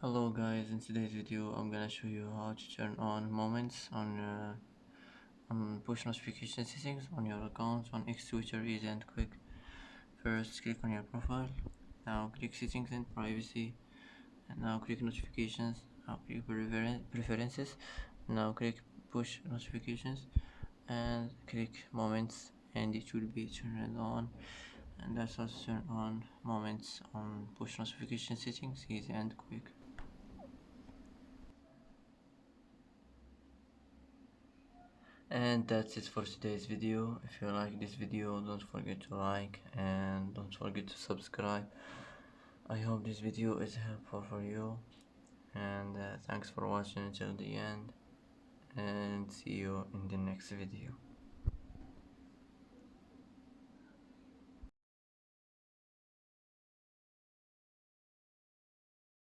Hello guys, in today's video I'm gonna show you how to turn on moments on push notification settings on your account on X, Twitter, Easy and quick. First click on your profile, now click settings and privacy, and now click notifications, now click preferences, now click push notifications and click moments, and it will be turned on. And that's how to turn on moments on push notification settings, easy and quick. And that's it for today's video. If you like this video, don't forget to like and don't forget to subscribe. I hope this video is helpful for you, and thanks for watching until the end, and see you in the next video.